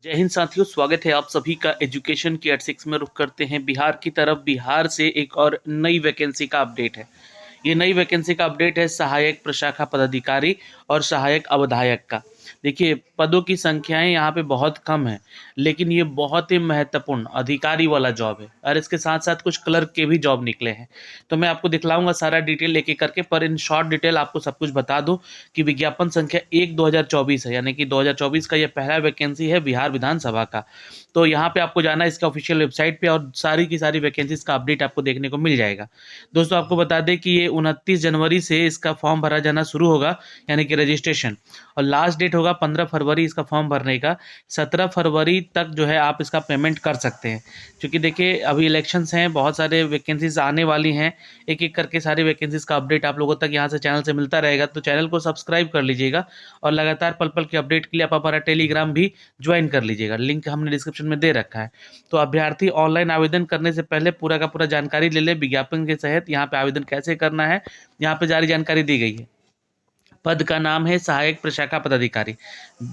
जय हिंद साथियों, स्वागत है आप सभी का एजुकेशन के 86 में। रुख करते हैं बिहार की तरफ। बिहार से एक और नई वैकेंसी का अपडेट है। ये नई वैकेंसी का अपडेट है सहायक प्रशाखा पदाधिकारी और सहायक अवधायक का। देखिए, पदों की संख्याएं यहाँ पे बहुत कम है, लेकिन ये बहुत ही महत्वपूर्ण अधिकारी वाला जॉब है और इसके साथ साथ कुछ क्लर्क के भी जॉब निकले हैं। तो मैं आपको दिखलाऊंगा सारा डिटेल एक एक करके, पर इन शॉर्ट डिटेल आपको सब कुछ बता दूं कि विज्ञापन संख्या 1/2024 है, यानी कि 2024 का ये पहला वैकेंसी है बिहार विधानसभा का। तो यहाँ पे आपको जाना है इसका ऑफिशियल वेबसाइट पे और सारी की सारी वैकेंसीज का अपडेट आपको देखने को मिल जाएगा। दोस्तों, आपको बता दें कि ये 29 जनवरी से इसका फॉर्म भरा जाना शुरू होगा, यानी कि रजिस्ट्रेशन, और लास्ट डेट होगा 15 फरवरी इसका फॉर्म भरने का। 17 फरवरी तक जो है आप इसका पेमेंट कर सकते हैं, क्योंकि देखिए अभी इलेक्शंस हैं, बहुत सारे वैकेंसीज आने वाली हैं। एक एक करके सारी वैकेंसीज का अपडेट आप लोगों तक यहाँ से चैनल से मिलता रहेगा, तो चैनल को सब्सक्राइब कर लीजिएगा और लगातार पल पल के अपडेट के लिए आप हमारा टेलीग्राम भी ज्वाइन कर लीजिएगा। लिंक हमने डिस्क्रिप्शन में दे रखा है। तो अभ्यर्थी ऑनलाइन आवेदन करने से पहले पूरा का पूरा जानकारी ले ले विज्ञापन के तहत यहाँ पे आवेदन कैसे करना है, यहाँ पे जारी जानकारी दी गई है। पद का नाम है सहायक प्रशाखा पदाधिकारी।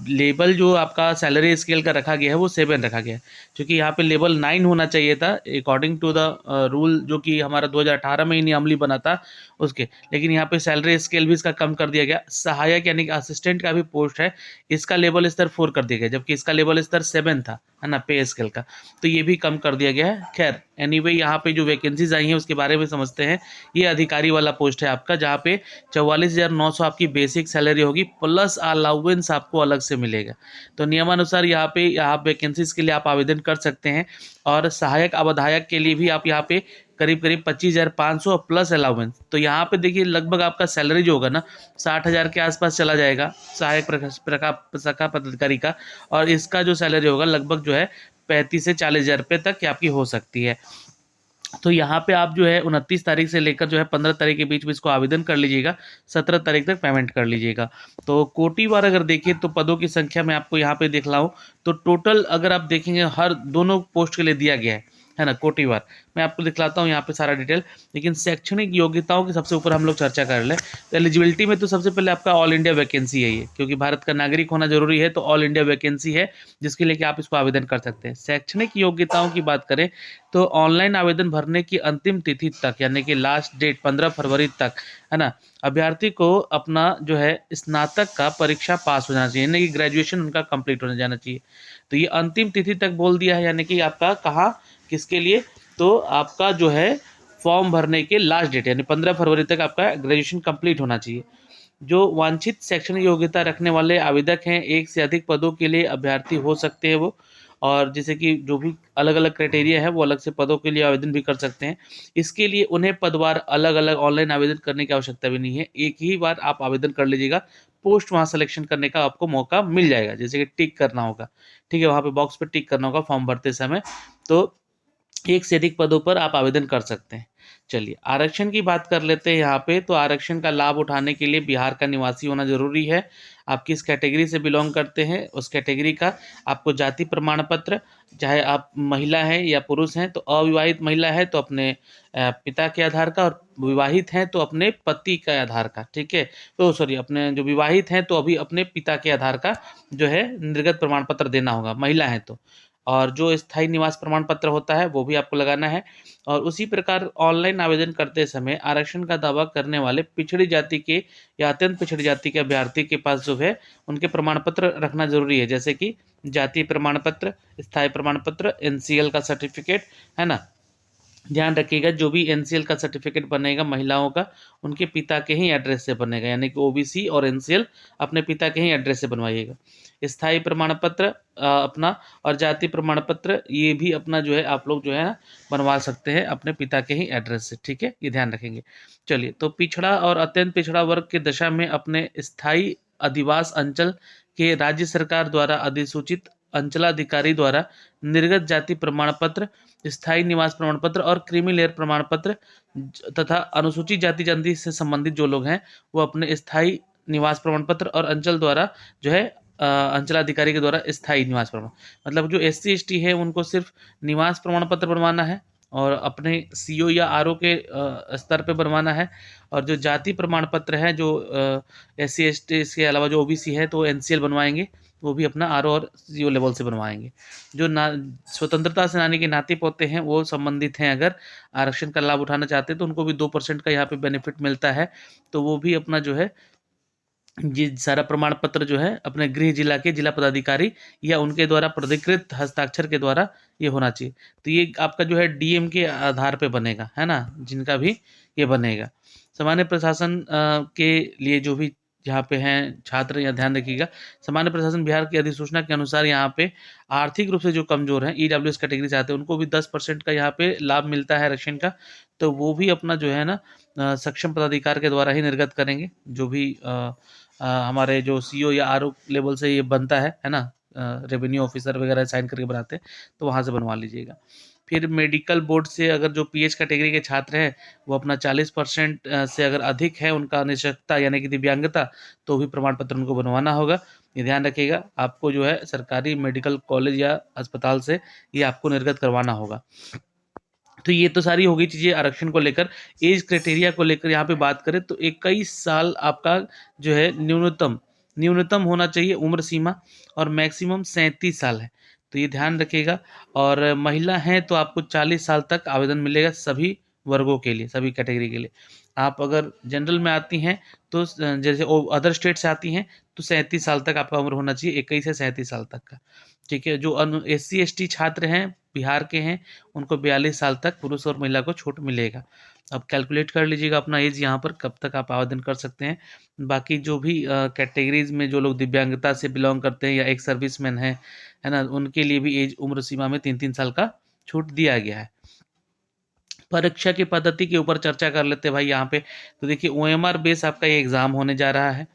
लेवल जो आपका सैलरी स्केल का रखा गया है वो 7 रखा गया है, क्योंकि यहाँ पे लेवल 9 होना चाहिए था अकॉर्डिंग टू द रूल जो कि हमारा 2018 में ही नियमली बना था उसके। लेकिन यहाँ पे सैलरी स्केल भी इसका कम कर दिया गया। सहायक यानी कि असिस्टेंट का भी पोस्ट है, इसका लेवल स्तर 4 कर दिया गया, जबकि इसका लेवल स्तर 7 था, है ना, पे स्केल का। तो ये भी कम कर दिया गया है। खैर एनीवे, यहाँ पे जो वैकेंसीज आई हैं उसके बारे में समझते हैं। ये अधिकारी वाला पोस्ट है आपका, जहाँ पे 44,900 आपकी बेसिक सैलरी होगी, प्लस अलाउंस आपको अलग से मिलेगा। तो नियमानुसार यहाँ पे आप वैकेंसीज के लिए आप आवेदन कर सकते हैं। और सहायक अवधायक के लिए भी आप यहाँ पे करीब करीब 25,500 प्लस अलाउंस। तो यहाँ पे देखिए लगभग आपका सैलरी जो होगा ना 60,000 के आसपास चला जाएगा सहायक प्रशाखा पदाधिकारी का। और इसका जो सैलरी होगा लगभग जो है 35 से 40,000 रुपये तक की आपकी हो सकती है। तो यहाँ पे आप जो है 29 तारीख से लेकर जो है 15 तारीख के बीच में इसको आवेदन कर लीजिएगा। 17 तारीख तक पेमेंट कर लीजिएगा। तो कोटिवार अगर देखिए तो पदों की संख्या मैं आपको यहाँ पे दिखलाऊं तो टोटल अगर आप देखेंगे हर दोनों पोस्ट के लिए दिया गया है ना, कोटिवार। मैं आपको दिखलाता हूँ यहाँ पे सारा डिटेल। लेकिन शैक्षणिक योग्यताओं के सबसे ऊपर हम लोग चर्चा कर लें तो एलिजिबिलिटी में तो सबसे पहले आपका ऑल इंडिया वैकेंसी है ये, क्योंकि भारत का नागरिक होना जरूरी है। तो ऑल इंडिया वैकेंसी है जिसके लिए कि आप इसको आवेदन कर सकते हैं। शैक्षणिक योग्यताओं की बात करें तो ऑनलाइन आवेदन भरने की अंतिम तिथि तक, यानी कि लास्ट डेट 15 फरवरी तक, है ना, अभ्यर्थी को अपना जो है स्नातक का परीक्षा पास हो जाना चाहिए, यानी कि ग्रेजुएशन उनका कंप्लीट हो जाना चाहिए। तो ये अंतिम तिथि तक बोल दिया है, यानी कि आपका कहाँ किसके लिए, तो आपका जो है फॉर्म भरने के लास्ट डेट यानी 15 फरवरी तक आपका ग्रेजुएशन कंप्लीट होना चाहिए। जो वांछित शैक्षणिक योग्यता रखने वाले आवेदक हैं, एक से अधिक पदों के लिए अभ्यर्थी हो सकते हैं वो, और जैसे कि जो भी अलग अलग क्राइटेरिया है वो अलग से पदों के लिए आवेदन भी कर सकते हैं। इसके लिए उन्हें पदवार अलग अलग ऑनलाइन आवेदन करने की आवश्यकता भी नहीं है, एक ही बार आप आवेदन कर लीजिएगा। पोस्ट वहाँ सिलेक्शन करने का आपको मौका मिल जाएगा, जैसे कि टिक करना होगा, ठीक है, वहाँ पे बॉक्स पे टिक करना होगा फॉर्म भरते समय। तो एक से अधिक पदों पर आप आवेदन कर सकते हैं। चलिए आरक्षण की बात कर लेते हैं यहाँ पे। तो आरक्षण का लाभ उठाने के लिए बिहार का निवासी होना जरूरी है। आप किस कैटेगरी से बिलोंग करते हैं उस कैटेगरी का आपको जाति प्रमाण पत्र, चाहे आप महिला हैं या पुरुष हैं, तो अविवाहित महिला है तो अपने पिता के आधार का, और विवाहित हैं तो अपने पति का आधार का, ठीक है। तो सॉरी, अपने जो विवाहित हैं तो अभी अपने पिता के आधार का जो है निर्गत प्रमाण पत्र देना होगा, महिला है तो। और जो स्थायी निवास प्रमाण पत्र होता है वो भी आपको लगाना है। और उसी प्रकार ऑनलाइन आवेदन करते समय आरक्षण का दावा करने वाले पिछड़ी जाति के या अत्यंत पिछड़ी जाति के अभ्यर्थी के पास जो है उनके प्रमाण पत्र रखना जरूरी है, जैसे कि जाति प्रमाण पत्र, स्थायी प्रमाण पत्र, एनसीएल का सर्टिफिकेट, है ना। ध्यान रखिएगा जो भी एनसीएल का सर्टिफिकेट बनेगा महिलाओं का, उनके पिता के ही एड्रेस से बनेगा, यानी कि ओबीसी और एनसीएल अपने पिता के ही एड्रेस से बनवाइएगा। स्थायी प्रमाण पत्र अपना, और जाति प्रमाण पत्र ये भी अपना जो है आप लोग जो है ना बनवा सकते हैं अपने पिता के ही एड्रेस से, ठीक है, ये ध्यान रखेंगे। चलिए, तो पिछड़ा और अत्यंत पिछड़ा वर्ग की दशा में अपने स्थायी अधिवास अंचल के राज्य सरकार द्वारा अधिसूचित अंचलाधिकारी द्वारा निर्गत जाति प्रमाण पत्र, स्थायी निवास प्रमाण पत्र और क्रीमी लेयर प्रमाण पत्र तथा अनुसूचित जाति जनजाति से संबंधित जो लोग हैं वो अपने स्थायी निवास प्रमाण पत्र और अंचल द्वारा जो है अंचलाधिकारी के द्वारा स्थायी निवास प्रमाण, मतलब जो एससी एसटी है उनको सिर्फ निवास प्रमाण पत्र बनवाना है और अपने सीओ या आरओ के स्तर पे बनवाना है। और जो जाति प्रमाण पत्र है जो एससी एसटी के अलावा जो ओबीसी है तो एनसीएल बनवाएंगे, वो भी अपना आरओ और सीओ लेवल से बनवाएंगे। जो ना स्वतंत्रता सेनानी के नाते पोते हैं वो संबंधित हैं, अगर आरक्षण का लाभ उठाना चाहते हैं तो उनको भी 2% का यहाँ पे बेनिफिट मिलता है। तो वो भी अपना जो है ये सारा प्रमाण पत्र जो है अपने गृह जिला के जिला पदाधिकारी या उनके द्वारा प्राधिकृत हस्ताक्षर के द्वारा ये होना चाहिए। तो ये आपका जो है डीएम के आधार पे बनेगा, है ना, जिनका भी ये बनेगा। सामान्य प्रशासन के लिए जो भी यहाँ पे हैं छात्र, या ध्यान रखिएगा, सामान्य प्रशासन बिहार की अधिसूचना के अनुसार यहाँ पे आर्थिक रूप से जो कमजोर हैं, ईडब्ल्यूएस कैटेगरी से आते हैं, उनको भी 10% का यहाँ पे लाभ मिलता है आरक्षण का। तो वो भी अपना जो है ना सक्षम पदाधिकार के द्वारा ही निर्गत करेंगे, जो भी हमारे जो सीओ या आरओ लेवल से ये बनता है ना, रेवेन्यू ऑफिसर वगैरह साइन करके बनाते हैं, तो वहाँ से बनवा लीजिएगा। फिर मेडिकल बोर्ड से अगर जो पीएच कैटेगरी के छात्र हैं वो अपना 40% से अगर अधिक है उनका निःशक्तता यानी कि दिव्यांगता, तो भी प्रमाण पत्र उनको बनवाना होगा। ये ध्यान रखिएगा, आपको जो है सरकारी मेडिकल कॉलेज या अस्पताल से ये आपको निर्गत करवाना होगा। तो ये तो सारी हो गई चीज़ें आरक्षण को लेकर। एज क्राइटेरिया को लेकर यहाँ पे बात करें तो 21 साल आपका जो है न्यूनतम न्यूनतम होना चाहिए उम्र सीमा, और मैक्सिमम 37 साल है, तो ये ध्यान रखिएगा। और महिला हैं तो आपको 40 साल तक आवेदन मिलेगा सभी वर्गों के लिए, सभी कैटेगरी के लिए। आप अगर जनरल में आती हैं तो जैसे अदर स्टेट से आती हैं तो 37 साल तक आपका उम्र होना चाहिए, 21 से 37 साल तक का। ठीक है, जो SC ST छात्र हैं बिहार के हैं उनको 42 साल तक पुरुष और महिला को छूट मिलेगा। अब कैलकुलेट कर लीजिएगा अपना एज यहाँ पर कब तक आप आवेदन कर सकते हैं। बाकी जो भी कैटेगरीज में जो लोग दिव्यांगता से बिलोंग करते हैं या एक सर्विसमैन है ना, उनके लिए भी एज उम्र सीमा में 3-3 साल का छूट दिया गया है। परीक्षा की पद्धति के ऊपर चर्चा कर लेते हैं भाई यहाँ पे। तो देखिए OMR बेस आपका ये एग्ज़ाम होने जा रहा है,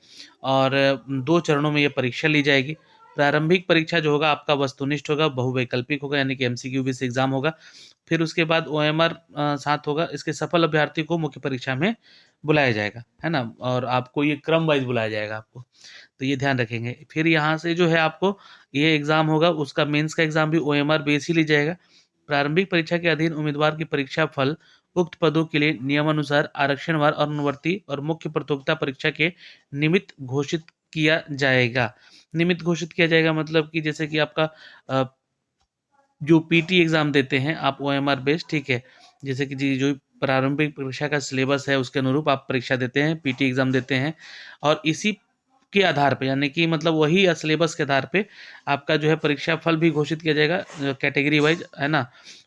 और 2 चरणों में ये परीक्षा ली जाएगी। प्रारंभिक परीक्षा जो होगा आपका वस्तुनिष्ठ होगा, बहुवैकल्पिक होगा, यानी कि MCQ बेस एग्ज़ाम होगा। फिर उसके बाद OMR साथ होगा, इसके सफल अभ्यर्थी को मुख्य परीक्षा में बुलाया जाएगा, है ना, और आपको ये क्रम वाइज बुलाया जाएगा आपको, तो ये ध्यान रखेंगे। फिर यहाँ से जो है आपको ये एग्ज़ाम होगा, उसका मेंस का एग्ज़ाम भी OMR बेस ही ली जाएगा। प्रारंभिक परीक्षा के अधीन उम्मीदवार की परीक्षा फल उक्त पदों के लिए नियमानुसार आरक्षणवार और अनुवर्ती और मुख्य प्रतियोगिता परीक्षा के निमित्त घोषित किया जाएगा। निमित्त घोषित किया जाएगा मतलब कि जैसे कि आपका जो पीटी एग्ज़ाम देते हैं आप OMR बेस्ड, ठीक है, जैसे कि जी जो प्रारंभिक परीक्षा का सिलेबस है उसके अनुरूप आप परीक्षा देते हैं, पीटी एग्ज़ाम देते हैं, और इसी के आधार पे यानी कि मतलब वही सिलेबस के आधार पे आपका जो है परीक्षा फल भी घोषित किया जाएगा कैटेगरी वाइज, है ना,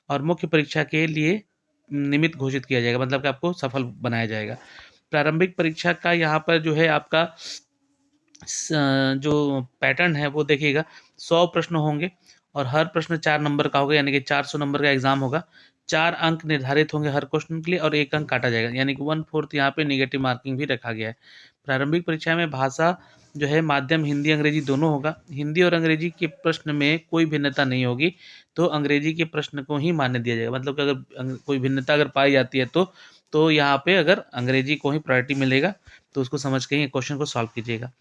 और मुख्य परीक्षा के लिए निमित्त घोषित किया जाएगा, मतलब कि आपको सफल बनाया जाएगा। प्रारंभिक परीक्षा का यहाँ पर जो है आपका जो पैटर्न है वो देखिएगा, 100 प्रश्न होंगे और हर प्रश्न 4 नंबर का होगा, यानी कि 400 नंबर का एग्जाम होगा। 4 अंक निर्धारित होंगे हर क्वेश्चन के लिए और 1 अंक काटा जाएगा, यानी कि 1/4 यहाँ पे नेगेटिव मार्किंग भी रखा गया है। प्रारंभिक परीक्षा में भाषा जो है माध्यम हिंदी अंग्रेजी दोनों होगा। हिंदी और अंग्रेजी के प्रश्न में कोई भिन्नता नहीं होगी, तो अंग्रेजी के प्रश्न को ही मान्य दिया जाएगा। मतलब कि अगर कोई भिन्नता अगर पाई जाती है तो यहाँ पे अगर अंग्रेजी को ही प्रायोरिटी मिलेगा, तो उसको समझ के ही क्वेश्चन को सॉल्व कीजिएगा।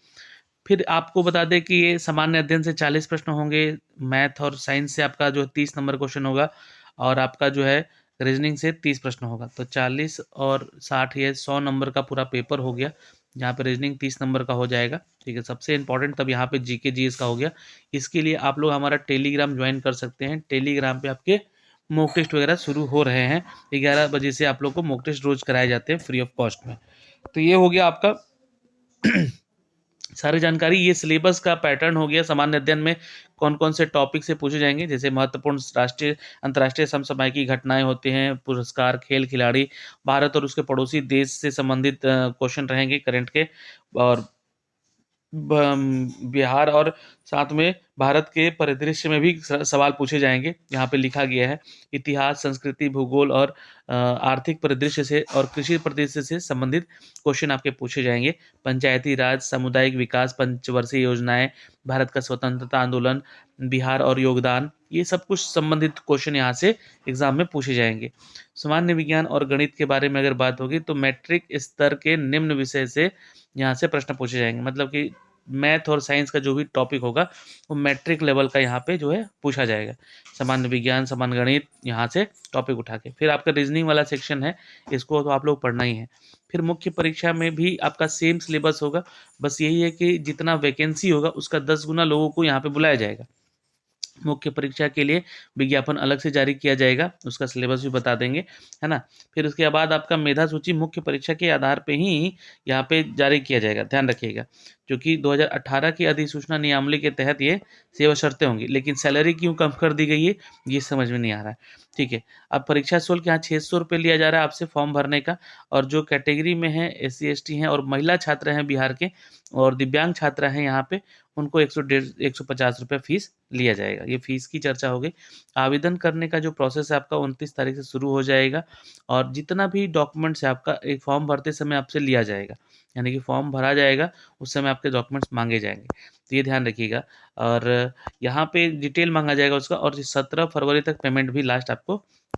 फिर आपको बता दें कि ये सामान्य अध्ययन से 40 प्रश्न होंगे, मैथ और साइंस से आपका जो 30 नंबर क्वेश्चन होगा, और आपका जो है रीजनिंग से 30 प्रश्न होगा। तो 40 और 60 ये 100 नंबर का पूरा पेपर हो गया, जहाँ पे रीजनिंग 30 नंबर का हो जाएगा। ठीक है, सबसे इंपॉर्टेंट तब यहाँ पे जीके जीएस का हो गया। इसके लिए आप लोग हमारा टेलीग्राम ज्वाइन कर सकते हैं। टेलीग्राम पे आपके मॉक टेस्ट वगैरह शुरू हो रहे हैं, 11 बजे से आप लोग को मॉक टेस्ट रोज कराए जाते हैं फ्री ऑफ कॉस्ट में। तो ये हो गया आपका सारी जानकारी। ये सिलेबस का पैटर्न हो गया, सामान्य अध्ययन में कौन कौन से टॉपिक से पूछे जाएंगे, जैसे महत्वपूर्ण राष्ट्रीय अंतर्राष्ट्रीय समसामयिकी घटनाएं होते हैं, पुरस्कार, खेल खिलाड़ी, भारत और उसके पड़ोसी देश से संबंधित क्वेश्चन रहेंगे करंट के, और बिहार और साथ में भारत के परिदृश्य में भी सवाल पूछे जाएंगे। यहाँ पे लिखा गया है इतिहास, संस्कृति, भूगोल और आर्थिक परिदृश्य से और कृषि परिदृश्य से संबंधित क्वेश्चन आपके पूछे जाएंगे। पंचायती राज, सामुदायिक विकास, पंचवर्षीय योजनाएं, भारत का स्वतंत्रता आंदोलन, बिहार और योगदान, ये सब कुछ संबंधित क्वेश्चन यहाँ से एग्जाम में पूछे जाएंगे। सामान्य विज्ञान और गणित के बारे में अगर बात होगी तो मैट्रिक स्तर के निम्न विषय से यहाँ से प्रश्न पूछे जाएंगे। मतलब कि मैथ और साइंस का जो भी टॉपिक होगा वो मैट्रिक लेवल का यहाँ पे जो है पूछा जाएगा। सामान्य विज्ञान, सामान्य गणित, यहाँ से टॉपिक उठा के। फिर आपका रीजनिंग वाला सेक्शन है, इसको तो आप लोग पढ़ना ही है। फिर मुख्य परीक्षा में भी आपका सेम सिलेबस होगा, बस यही है कि जितना वैकेंसी होगा उसका 10 गुना लोगों को यहाँ पे बुलाया जाएगा। मुख्य परीक्षा के लिए विज्ञापन अलग से जारी किया जाएगा, उसका सिलेबस भी बता देंगे, है ना। फिर उसके बाद आपका मेधा सूची मुख्य परीक्षा के आधार पे ही यहाँ पे जारी किया जाएगा, ध्यान रखिएगा। क्योंकि 2018 की अधिसूचना नियमावली के तहत ये सेवा शर्तें होंगी, लेकिन सैलरी क्यों कम कर दी गई है ये समझ में नहीं आ रहा है। ठीक है, अब परीक्षा शुल्क यहाँ 600 रुपये लिया जा रहा है आपसे फॉर्म भरने का। और जो कैटेगरी में है SC ST हैं और महिला छात्र हैं बिहार के और दिव्यांग छात्र हैं यहाँ पे, उनको 150 रुपये फीस लिया जाएगा। ये फीस की चर्चा हो गई। आवेदन करने का जो प्रोसेस है आपका 29 तारीख से शुरू हो जाएगा और जितना भी डॉक्यूमेंट्स है आपका एक फॉर्म भरते समय आपसे लिया जाएगा, यानी कि फॉर्म भरा जाएगा उस समय आपके डॉक्यूमेंट्स मांगे जाएंगे, तो ये ध्यान रखिएगा। और यहाँ पे डिटेल मांगा जाएगा उसका, और 17 फरवरी तक पेमेंट भी लास्ट आपको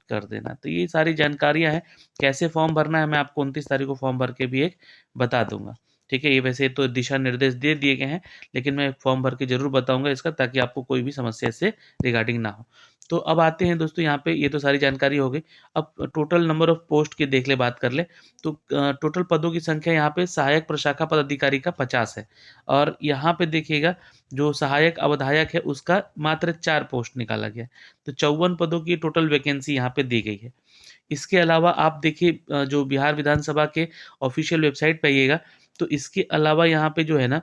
कर देना। तो ये सारी जानकारियाँ हैं, कैसे फॉर्म भरना है मैं आपको 29 तारीख को फॉर्म भर के भी एक बता दूंगा। ठीक है, ये वैसे तो दिशा निर्देश दे दिए गए हैं, लेकिन मैं फॉर्म भर के ज़रूर बताऊंगा इसका, ताकि आपको कोई भी समस्या इससे रिगार्डिंग ना हो। तो अब आते हैं दोस्तों यहाँ पे, ये तो सारी जानकारी हो गई। अब टोटल नंबर ऑफ पोस्ट की देख ले, बात कर ले। तो टोटल पदों की संख्या यहाँ पे सहायक प्रशाखा पदाधिकारी का 50 है, और यहाँ पे देखिएगा जो सहायक अवधायक है उसका मात्र 4 पोस्ट निकाला गया है। तो 54 पदों की टोटल वैकेंसी यहाँ पे दी गई है। इसके अलावा आप देखिए जो बिहार विधानसभा के ऑफिशियल वेबसाइट पे आइएगा, तो इसके अलावा यहाँ पे जो है ना,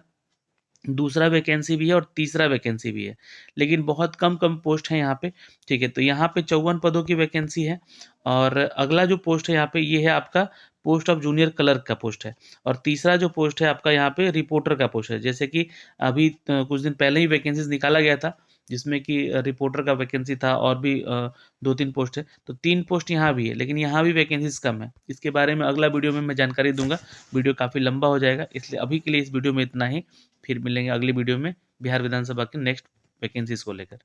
दूसरा वैकेंसी भी है और तीसरा वैकेंसी भी है, लेकिन बहुत कम कम पोस्ट है यहाँ पे। ठीक है, तो यहाँ पे 54 पदों की वैकेंसी है। और अगला जो पोस्ट है यहाँ पे, ये है आपका पोस्ट ऑफ जूनियर क्लर्क का पोस्ट है। और तीसरा जो पोस्ट है आपका यहाँ पे रिपोर्टर का पोस्ट है। जैसे कि अभी कुछ दिन पहले ही वैकेंसीज निकाला गया था, जिसमें कि रिपोर्टर का वैकेंसी था और भी 2-3 पोस्ट है, तो 3 पोस्ट यहाँ भी है, लेकिन यहाँ भी वैकेंसीज कम है। इसके बारे में अगला वीडियो में मैं जानकारी दूंगा, वीडियो काफ़ी लंबा हो जाएगा, इसलिए अभी के लिए इस वीडियो में इतना ही। फिर मिलेंगे अगली वीडियो में बिहार विधानसभा के नेक्स्ट वैकेंसीज को लेकर।